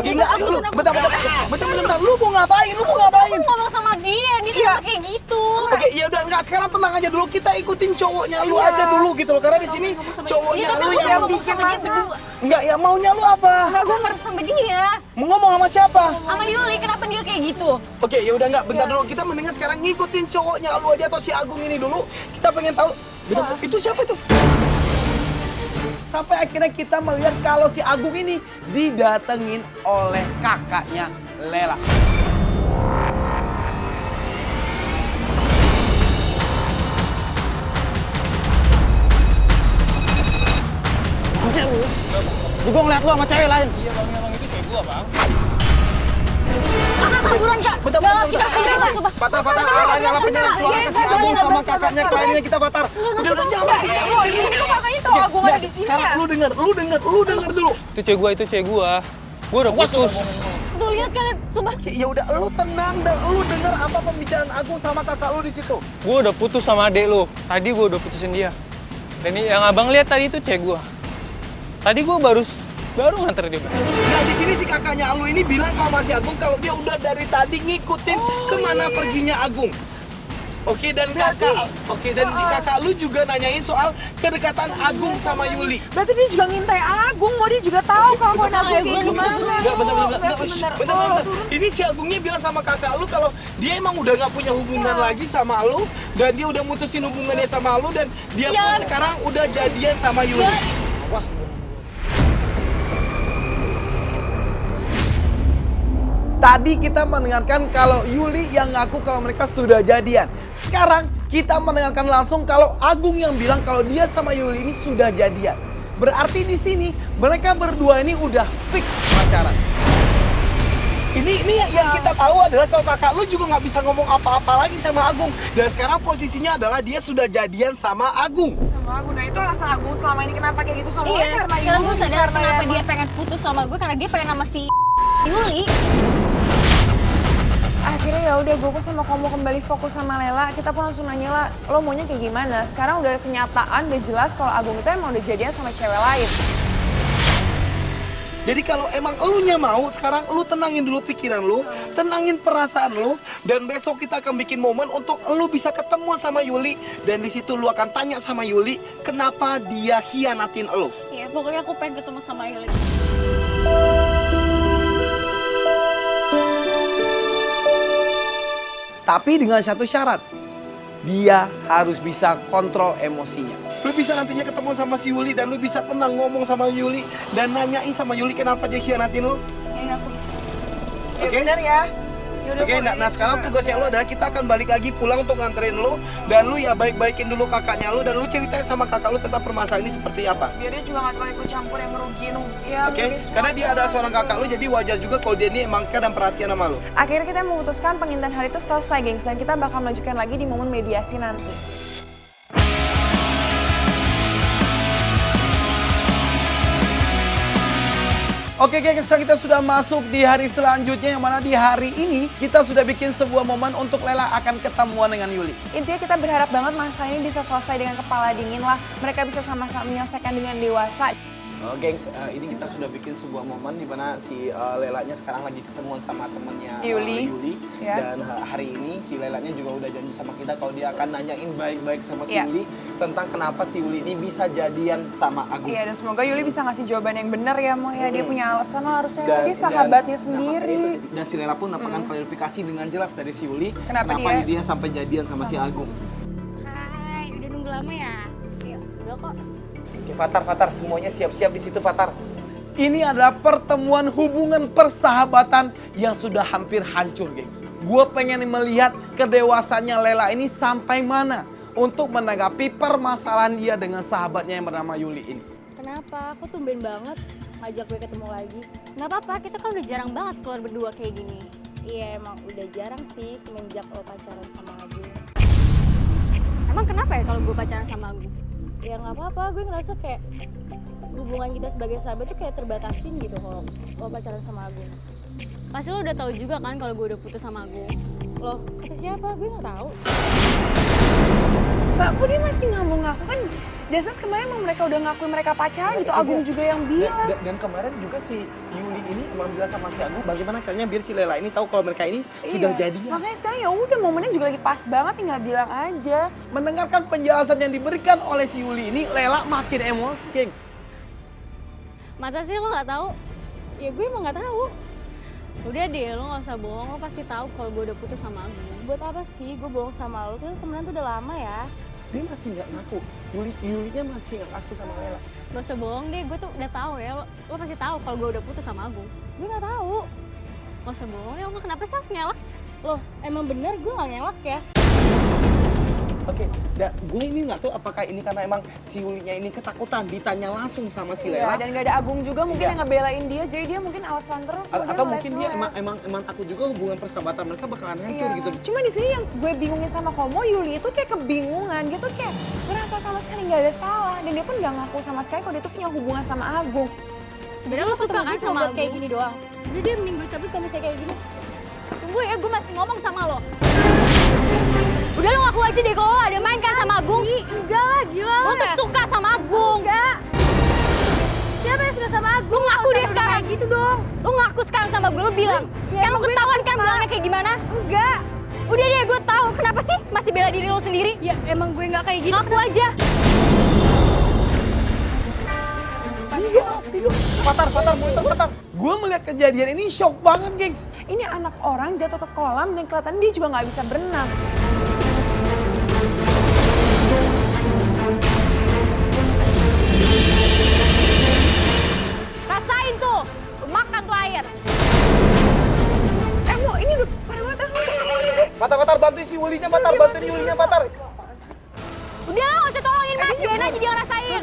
Oke, enggak, ayo lu. Bentar. Lu mau ngapain? Aku ngomong sama dia kenapa kayak gitu. Oke, ya udah enggak, sekarang tenang aja dulu. Kita ikutin cowoknya lu aja dulu gitu loh. Karena di sini cowoknya lu yang bikin masalah. enggak, ya maunya lu apa? Gue marah sama dia. Mau ngomong sama siapa? Sama Yuli, kenapa dia kayak gitu? Oke, ya udah enggak, bentar dulu. Kita mendingan sekarang ngikutin cowoknya lu aja atau si Agung ini dulu. Kita pengen tahu itu siapa itu? Sampai akhirnya kita melihat kalau si Agung ini didatengin oleh kakaknya Lela. Gue ngeliat lu sama cewek lain. Iya bang, emang itu cewek gua bang. Kakak buruan kak. Bentar. Patar, nyala penyerang suara ke si Agung sama kakaknya kliennya kita Patar. Udah jangan sih. Itu kakaknya tahu Agung ada di sini Sekarang ya? lu denger dulu. Itu cewek gua. Gua udah putus. Tuh lihat kalian, sumpah. Ya udah, lu tenang dan lu denger apa pembicaraan Agung sama kakak lu di situ. Gua udah putus sama adek lu. Tadi gua udah putusin dia. Dan yang abang lihat tadi itu cewek gua. Tadi gua baru nganter dia. Nah di sini si kakaknya lu ini bilang kalau masih Agung kalau dia udah dari tadi ngikutin kemana perginya Agung. Oke, dan kakak lu juga nanyain soal kedekatan Agung sama Yuli. Berarti dia juga ngintai Agung, mau dia juga tahu kalau mau Agung kayak gimana. Enggak, bentar. Ini si Agungnya bilang sama kakak lu kalau dia emang udah nggak punya hubungan lagi sama lu dan dia udah mutusin hubungannya sama lu dan dia pun sekarang udah jadian sama Yuli. Awas. Tadi kita mendengarkan kalau Yuli yang ngaku kalau mereka sudah jadian. Sekarang kita mendengarkan langsung kalau Agung yang bilang kalau dia sama Yuli ini sudah jadian. Berarti di sini mereka berdua ini udah fix pacaran. Ini yang kita tahu adalah kalau kakak lu juga nggak bisa ngomong apa-apa lagi sama Agung. Dan sekarang posisinya adalah dia sudah jadian sama Agung. Sama Agung, nah itu alasan Agung selama ini kenapa kayak gitu sama gue Iya, karena sekarang gue Yuli, sadar karena kenapa emang- dia pengen putus sama gue karena dia pengen sama si Yuli. Akhirnya ya udah gue sama kamu kembali fokus sama Lela. Kita pun langsung nanya lah, lo maunya kayak gimana? Sekarang udah kenyataan, udah jelas kalau Agung itu emang udah jadian sama cewek lain. Jadi kalau emang elunya mau, sekarang lu tenangin dulu pikiran lu, tenangin perasaan lu, dan besok kita akan bikin momen untuk lu bisa ketemu sama Yuli, dan di situ lu akan tanya sama Yuli, kenapa dia hianatin lu. Iya, pokoknya aku pengen ketemu sama Yuli. Tapi dengan satu syarat, dia harus bisa kontrol emosinya. Lu bisa nantinya ketemu sama si Yuli dan lu bisa tenang ngomong sama Yuli dan nanyain sama Yuli kenapa dia hianatin lu. Iya, aku bisa. Ya Oke? bener ya. Yaudah, Oke, nah sekarang tugasnya lu adalah kita akan balik lagi pulang untuk nganterin lu dan lu ya baik-baikin dulu kakaknya lu dan lu ceritain sama kakak lu tentang permasalahan ini seperti apa. biar dia juga gak terlalu ikut campur yang ngerugiin. Ya, Oke? ngerugiin semua Karena dia ada seorang kakak lu jadi wajar juga kalau dia ini emang care dan perhatian sama lu. Akhirnya kita memutuskan pengintian hari itu selesai, gengs. Dan kita bakal melanjutkan lagi di momen mediasi nanti. Oke gengs, sekarang kita sudah masuk di hari selanjutnya yang mana di hari ini kita sudah bikin sebuah momen untuk Lela akan ketemuan dengan Yuli. Intinya kita berharap banget masalah ini bisa selesai dengan kepala dingin lah. Mereka bisa sama-sama menyelesaikan dengan dewasa. Gengs, ini kita sudah bikin sebuah momen di mana si Lelanya sekarang lagi ketemuan sama temennya Yuli. Ya. Dan hari ini si Lelanya juga udah janji sama kita kalau dia akan nanyain baik-baik sama si Ya. Yuli tentang kenapa si Yuli ini bisa jadian sama Agung. Iya, dan semoga Yuli bisa ngasih jawaban yang benar ya, Mo. Ya, dia punya alasan lah harusnya. Dan- Dia sahabatnya dan- sendiri. Dan si Lela pun mendapatkan klarifikasi dengan jelas dari si Yuli Kenapa dia sampai jadian sama si Agung. Hai, udah nunggu lama ya? Iya, udah kok. Oke, Fatar, semuanya siap-siap di situ, Fatar. Ini adalah pertemuan hubungan persahabatan yang sudah hampir hancur, gengs. Gue pengen melihat kedewasannya Lela ini sampai mana untuk menanggapi permasalahan dia dengan sahabatnya yang bernama Yuli ini. Kenapa? Aku tumben banget ngajak gue ketemu lagi. Nggak apa-apa, kita kan udah jarang banget keluar berdua kayak gini. Iya, emang udah jarang sih semenjak lo pacaran sama Agung. Emang kenapa ya kalau gue pacaran sama Agung? Ya nggak apa-apa, gue ngerasa kayak hubungan kita sebagai sahabat tuh kayak terbatasin gitu kalau lo pacaran sama Agung. Pasti lo udah tahu juga kan kalau gue udah putus sama Agung. Loh, kata siapa? Gue nggak tahu. Mbak, kok dia masih nggak mau ngaku kan? Desas kemarin emang mereka udah ngakuin mereka pacaran gitu, Itu Agung dia. juga yang bilang. Dan kemarin juga si Yuli ini emang bilang sama si Agung bagaimana caranya biar si Lela ini tahu kalau mereka ini sudah jadian. Makanya sekarang ya udah momennya juga lagi pas banget, tinggal bilang aja. Mendengarkan penjelasan yang diberikan oleh si Yuli ini, Lela makin emosi, gengs. Masa sih lo nggak tahu? Ya gue emang nggak tahu. Udah deh, lo nggak usah bohong, lo pasti tahu kalau gue udah putus sama Agung. Buat apa sih gue bohong sama lo? Kita temenan tuh udah lama ya. Dia masih nggak ngaku, Yulinya masih nggak ngaku sama Lela. Gak usah bohong deh, gue tuh udah tahu ya. Lo pasti tahu kalau gue udah putus sama Agung. Gue nggak tahu. Gak usah bohong ya, lo kenapa sih harus ngelak? Loh, emang bener gue nggak ngelak ya? Oke, gue ini nggak tahu apakah ini karena emang si Yulinya ini ketakutan ditanya langsung sama si Iya, Lela. dan gak ada Agung juga mungkin Iya. yang ngebelain dia, jadi dia mungkin alasan terus. Atau mungkin dia emang takut juga hubungan persahabatan mereka bakalan hancur Iya. gitu. Cuma di sini yang gue bingungin sama Komo, Yuli itu kayak kebingungan gitu, kayak ngerasa sama sekali nggak ada salah, dan dia pun nggak ngaku sama sekali kalau dia tuh punya hubungan sama Agung. Sebenernya lo suka kan sama kayak gini doang? Udah deh, mending gue cabut kalau misalnya kayak gini. Tunggu ya, gue masih ngomong sama lo. Udah lo ngaku aja deh kalau ada main kan sama Agung. Enggak lah, gila. Lo tuh suka sama Agung. Enggak. Siapa yang suka sama Agung? Lo ngaku deh sekarang. Gitu dong. Lo ngaku sekarang sama gue, lo bilang. Kan lo ketahuan kan bilangnya kayak gimana? Enggak. Udah deh, gue tahu. Kenapa sih masih bela diri lo sendiri? Ya emang gue nggak kayak gitu. Ngaku aja. Patar. Gue melihat kejadian ini shock banget, gengs. Ini anak orang jatuh ke kolam dan kelihatan dia juga nggak bisa berenang. Rasain tuh. Lo makan tuh air. Mo, ini udah pada mata lu sama ini aja. Patar, bantuin si Yulinya, bantuin Yulinya, Patar. Udah lo nggak usah tolongin Mas, biarin aja dia ngerasain.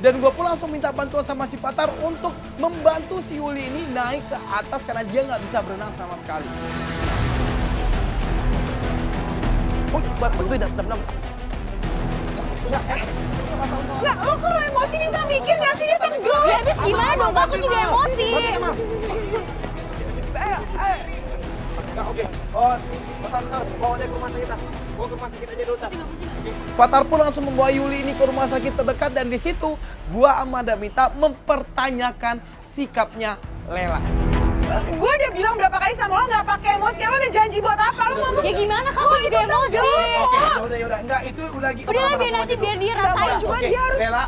Dan gue pun langsung minta bantuan sama si Patar untuk membantu si Yuli ini naik ke atas karena dia nggak bisa berenang sama sekali. Oh, bantuin, dam. Nggak, lo kalau emosi bisa mikir nggak sih, dia tenggelam. Ya habis gimana dong, aku juga emosi. Nah, oke. Oh, Patar, bawa dia ke rumah sakit. Bawa ke rumah sakit aja dulu, Tar. Patar pun langsung membawa Yuli ini ke rumah sakit terdekat dan di situ gua sama Damita mempertanyakan sikapnya Lela. Gue udah bilang berapa kali sama lo nggak pakai emosi, lo udah janji buat apa? Lo ngomong Ya gimana kamu juga emosi. Oke, yaudah, enggak itu lagi. Udah lah biarin aja biar dia rasain. Cuma Oke, dia harus Lela.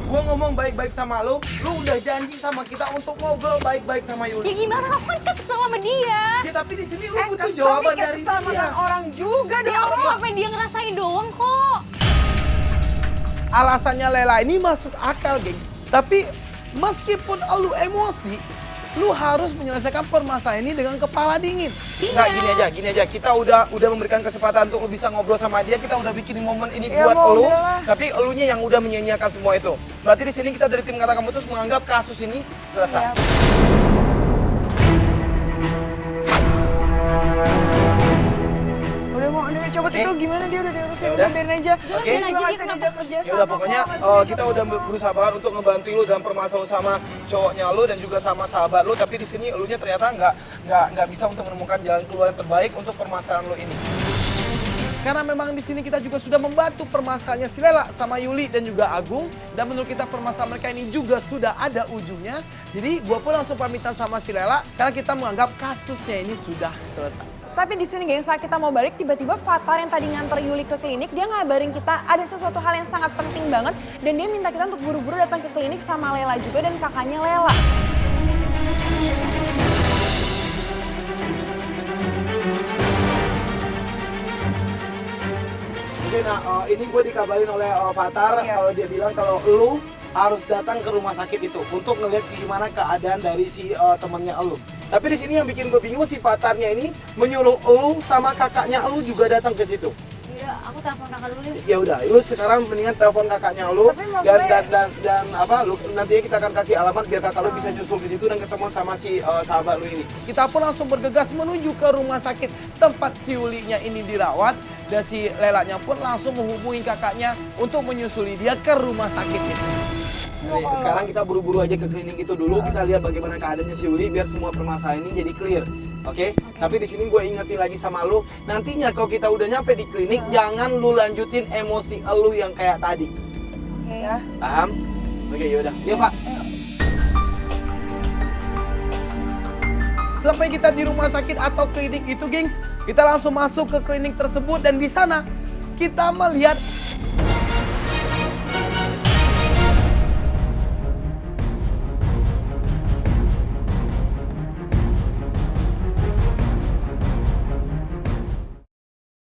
Gua ngomong baik-baik sama lu udah janji sama kita untuk ngobrol baik-baik sama Ya Yuli. gimana, aku kan kesel sama dia. Ya, tapi di sini lu butuh jawaban dari dia. orang juga Ya dong. Allah, apa yang dia ngerasain doang kok. Alasannya Lela ini masuk akal, gengs. Tapi meskipun lu emosi, lu harus menyelesaikan permasalahan ini dengan kepala dingin. Nggak, gini aja. Kita udah memberikan kesempatan untuk lu bisa ngobrol sama dia. Kita udah bikin momen ini Ya, buat mau lu. udahlah. Tapi elunya yang udah menyia-nyiakan semua itu. Berarti di sini kita dari tim Kata Kamu Putus menganggap kasus ini selesai. Iya. Udah coba itu gimana dia udah diurusin, Ya udah udah. biarin aja. Oke. Dia juga Biarin nggak aja, bisa dia diajak kerja Ya sama udah, pokoknya kok, nggak bisa kita udah berusaha banget untuk ngebantu lu dalam permasalahan sama cowoknya lu dan juga sama sahabat lu, tapi di sini elunya ternyata nggak bisa untuk menemukan jalan keluar yang terbaik untuk permasalahan lu ini. Karena memang di sini kita juga sudah membantu permasalahannya si Lela sama Yuli dan juga Agung, dan menurut kita permasalahan mereka ini juga sudah ada ujungnya. Jadi gua pun langsung pamitan sama si Lela karena kita menganggap kasusnya ini sudah selesai. Tapi di sini geng, saat kita mau balik, tiba-tiba Fatar yang tadi nganter Yuli ke klinik, dia ngabarin kita ada sesuatu hal yang sangat penting banget, dan dia minta kita untuk buru-buru datang ke klinik sama Lela juga dan kakaknya Lela. Oke, nah ini gue dikabarin oleh Fatar kalau dia bilang kalau lu harus datang ke rumah sakit itu untuk ngeliat gimana keadaan dari si temannya lu. Tapi di sini yang bikin gue bingung si Fatarnya ini menyuruh lu sama kakaknya lu juga datang ke situ. Iya, aku telepon kakak dulu deh. Ya udah, lu sekarang mendingan telepon kakaknya lu Tapi maksud dan, gue- dan apa lu nantinya kita akan kasih alamat biar kakak lu bisa nyusul di situ dan ketemu sama si sahabat lu ini. Kita pun langsung bergegas menuju ke rumah sakit tempat si Yulinya ini dirawat dan si Lelanya pun langsung menghubungi kakaknya untuk menyusuli dia ke rumah sakit itu. Oke, sekarang kita buru-buru aja ke klinik itu dulu. Kita lihat bagaimana keadaannya si Yuli biar semua permasalahan ini jadi clear. Oke? Tapi di sini gue ingetin lagi sama lu, nantinya kalau kita udah nyampe di klinik, jangan lu lanjutin emosi lu yang kayak tadi. Ya. Paham? Oke, yaudah. Yuk, Pak. Sampai kita di rumah sakit atau klinik itu, gengs, kita langsung masuk ke klinik tersebut dan di sana kita melihat